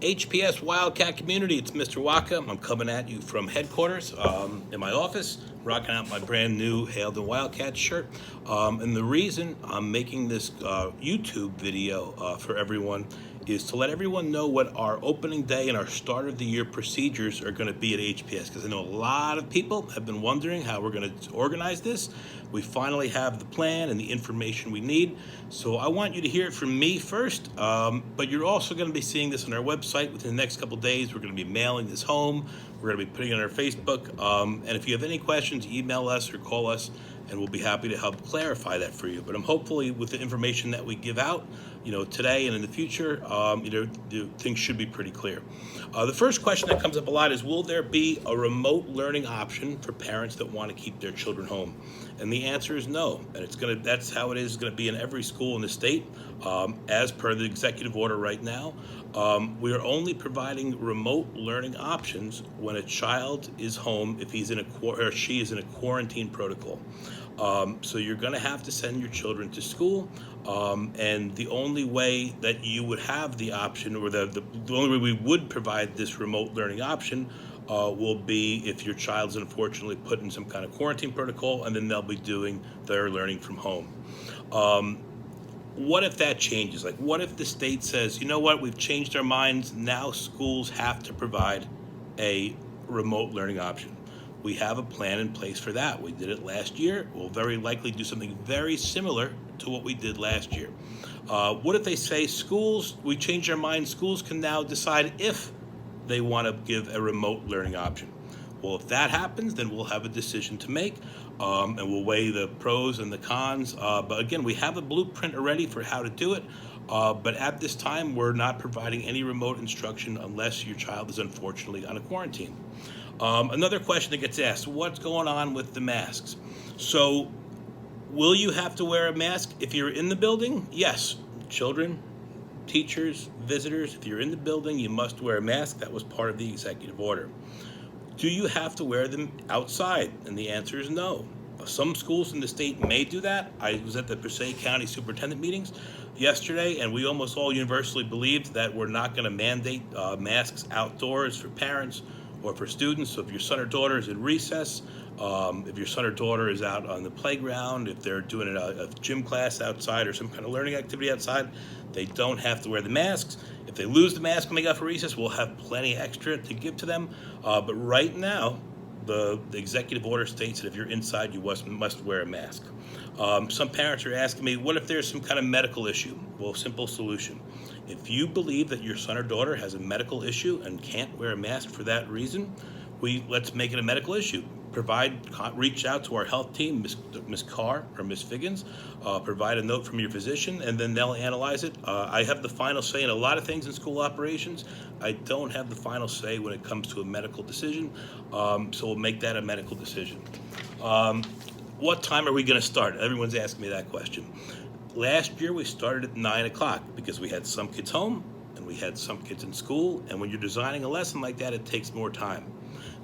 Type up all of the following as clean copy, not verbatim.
HPS Wildcat community, it's Mr. Waka. I'm coming at you from headquarters in my office, rocking out my brand new Hailed and Wildcat shirt. And the reason I'm making this YouTube video for everyone is to let everyone know what our opening day and our start of the year procedures are going to be at HPS, because I know a lot of people have been wondering how we're going to organize this. We finally have the plan and the information we need, so I want you to hear it from me first, but you're also going to be seeing this on our website within the next couple days. We're going to be mailing this home. We're going to be putting it on our Facebook, and if you have any questions, email us or call us, and we'll be happy to help clarify that for you. But I'm hopefully, with the information that we give out, today and in the future, things should be pretty clear. The first question that comes up a lot is, will there be a remote learning option for parents that want to keep their children home? And the answer is no. And that's how it is going to be in every school in the state. As per the executive order right now, we are only providing remote learning options when a child is home, if he's in or she is in a quarantine protocol. So you're going to have to send your children to school, and the only way that you would have the option, or the only way we would provide this remote learning option, will be if your child's unfortunately put in some kind of quarantine protocol, and then they'll be doing their learning from home. What if that changes? Like, what if the state says, you know what, we've changed our minds, now schools have to provide a remote learning option? We have a plan in place for that. We did it last year. We'll very likely do something very similar to what we did last year. What if they say we changed our minds, schools can now decide if they want to give a remote learning option? Well, if that happens, then we'll have a decision to make, and we'll weigh the pros and the cons. But again, we have a blueprint already for how to do it. But at this time, we're not providing any remote instruction unless your child is unfortunately on a quarantine. Another question that gets asked, what's going on with the masks? So, will you have to wear a mask if you're in the building? Yes. Children, teachers, visitors, if you're in the building, you must wear a mask. That was part of the executive order. Do you have to wear them outside? And the answer is no. Some schools in the state may do that. I was at the Passaic County Superintendent meetings yesterday, and we almost all universally believed that we're not going to mandate masks outdoors for parents or for students. So if your son or daughter is in recess, if your son or daughter is out on the playground, if they're doing a gym class outside or some kind of learning activity outside, they don't have to wear the masks. If they lose the mask when they go for recess, we'll have plenty extra to give to them. But right now, the executive order states that if you're inside, you must wear a mask. Some parents are asking me, what if there's some kind of medical issue? Well, simple solution. If you believe that your son or daughter has a medical issue and can't wear a mask for that reason, let's make it a medical issue. Reach out to our health team, Ms. Carr or Ms. Figgins, provide a note from your physician, and then they'll analyze it. I have the final say in a lot of things in school operations. I don't have the final say when it comes to a medical decision, so we'll make that a medical decision. What time are we going to start? Everyone's asking me that question. Last year we started at 9 o'clock because we had some kids home and we had some kids in school, and when you're designing a lesson like that, it takes more time.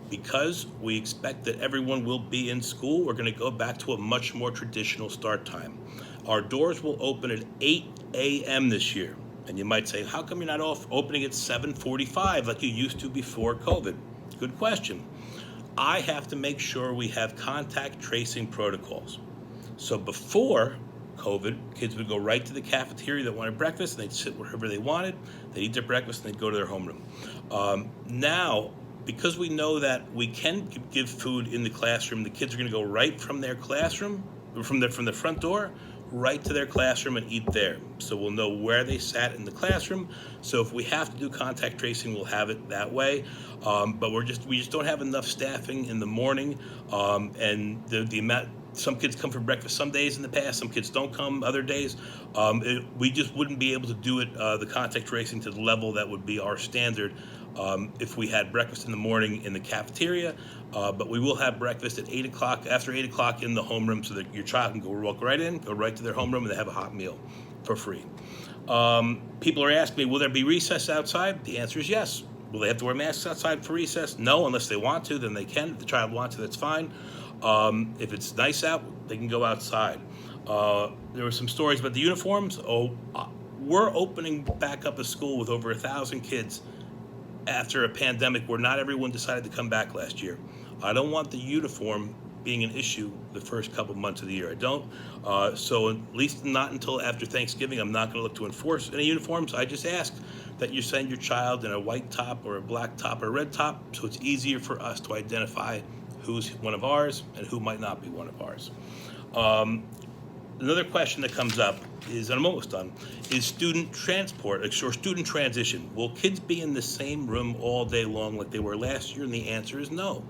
Because we expect that everyone will be in school, we're going to go back to a much more traditional start time. Our doors will open at 8 a.m. this year. And you might say, how come you're not opening at 7:45 like you used to before COVID? Good question. I have to make sure we have contact tracing protocols. So before COVID, kids would go right to the cafeteria that wanted breakfast, and they'd sit wherever they wanted. They'd eat their breakfast, and they'd go to their homeroom. Now, because we know that we can give food in the classroom, the kids are going to go right from their classroom, from the front door, right to their classroom and eat there. So we'll know where they sat in the classroom. So if we have to do contact tracing, we'll have it that way. But we just don't have enough staffing in the morning, and the amount. Some kids come for breakfast some days in the past, some kids don't come other days. We just wouldn't be able to do it, the contact tracing, to the level that would be our standard if we had breakfast in the morning in the cafeteria. But we will have breakfast at 8 o'clock, after 8 o'clock in the homeroom, so that your child can walk right in, go right to their homeroom, and they have a hot meal for free. People are asking me, will there be recess outside? The answer is yes. Will they have to wear masks outside for recess? No, unless they want to, then they can. If the child wants to, that's fine. If it's nice out, they can go outside. There were some stories about the uniforms. We're opening back up a school with over 1,000 kids after a pandemic where not everyone decided to come back last year. I don't want the uniform being an issue the first couple months of the year. I don't. So at least not until after Thanksgiving, I'm not going to look to enforce any uniforms. I just ask that you send your child in a white top or a black top or a red top, so it's easier for us to identify who's one of ours and who might not be one of ours. Another question that comes up is, and I'm almost done, is student transport or student transition. Will kids be in the same room all day long like they were last year? And the answer is no.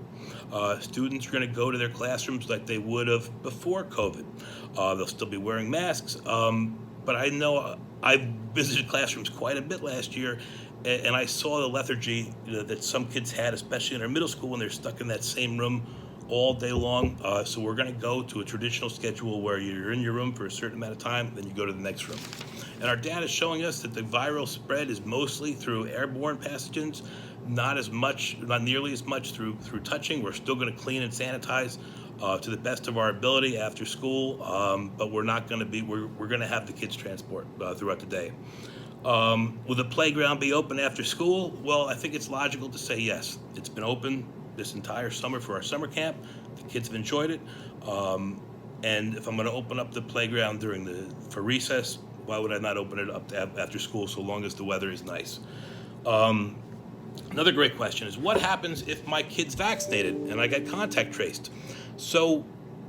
Students are going to go to their classrooms like they would have before COVID. They'll still be wearing masks, but I know I visited classrooms quite a bit last year, and I saw the lethargy that some kids had, especially in their middle school, when they're stuck in that same room all day long. So we're going to go to a traditional schedule where you're in your room for a certain amount of time, then you go to the next room. And our data is showing us that the viral spread is mostly through airborne pathogens, not nearly as much through touching. We're still going to clean and sanitize to the best of our ability after school, but we're going to have the kids transport throughout the day. Will the playground be open after school? Well, I think it's logical to say yes. It's been open this entire summer for our summer camp. The kids have enjoyed it. And if I'm going to open up the playground for recess, why would I not open it up after school so long as the weather is nice? Another great question is, what happens if my kid's vaccinated and I get contact traced? So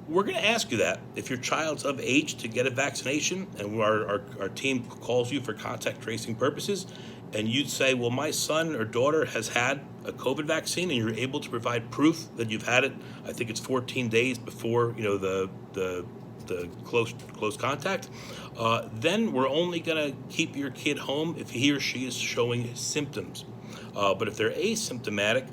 we're going to ask you that. If your child's of age to get a vaccination and our team calls you for contact tracing purposes, and you'd say, well, my son or daughter has had a COVID vaccine, and you're able to provide proof that you've had it, I think it's 14 days before the close contact, then we're only going to keep your kid home if he or she is showing symptoms. But if they're asymptomatic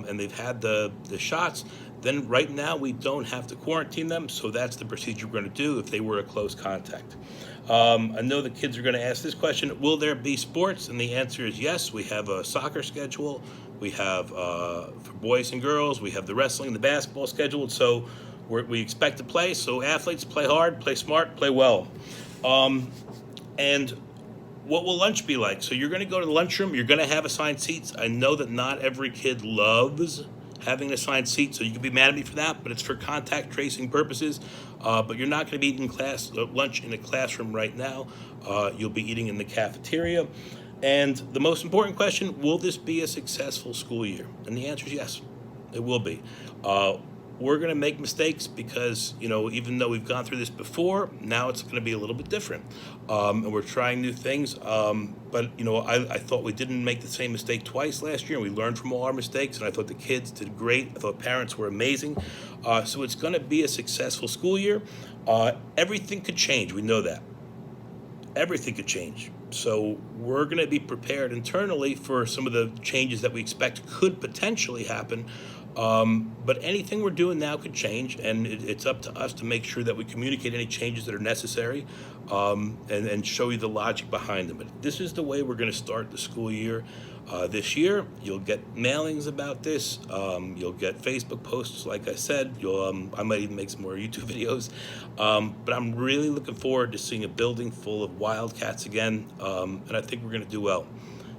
and they've had the shots, then right now we don't have to quarantine them, so that's the procedure we're going to do if they were a close contact. I know the kids are going to ask this question, will there be sports? And the answer is yes. We have a soccer schedule. We have, for boys and girls, we have the wrestling and the basketball scheduled, so we expect to play. So athletes, play hard, play smart, play well. And what will lunch be like? So you're going to go to the lunchroom. You're going to have assigned seats. I know that not every kid loves having an assigned seat, so you can be mad at me for that, but it's for contact tracing purposes. But you're not going to be eating lunch in a classroom right now. You'll be eating in the cafeteria. And the most important question, will this be a successful school year? And the answer is yes, it will be. We're going to make mistakes because, even though we've gone through this before, now it's going to be a little bit different. And we're trying new things. But I thought we didn't make the same mistake twice last year, and we learned from all our mistakes, and I thought the kids did great. I thought parents were amazing. So it's going to be a successful school year. Everything could change. We know that. Everything could change. So we're going to be prepared internally for some of the changes that we expect could potentially happen. But anything we're doing now could change, and it's up to us to make sure that we communicate any changes that are necessary, and show you the logic behind them. But this is the way we're going to start the school year this year. You'll get mailings about this. You'll get Facebook posts, like I said. I might even make some more YouTube videos. But I'm really looking forward to seeing a building full of Wildcats again, and I think we're going to do well.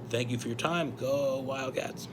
Thank you for your time. Go Wildcats.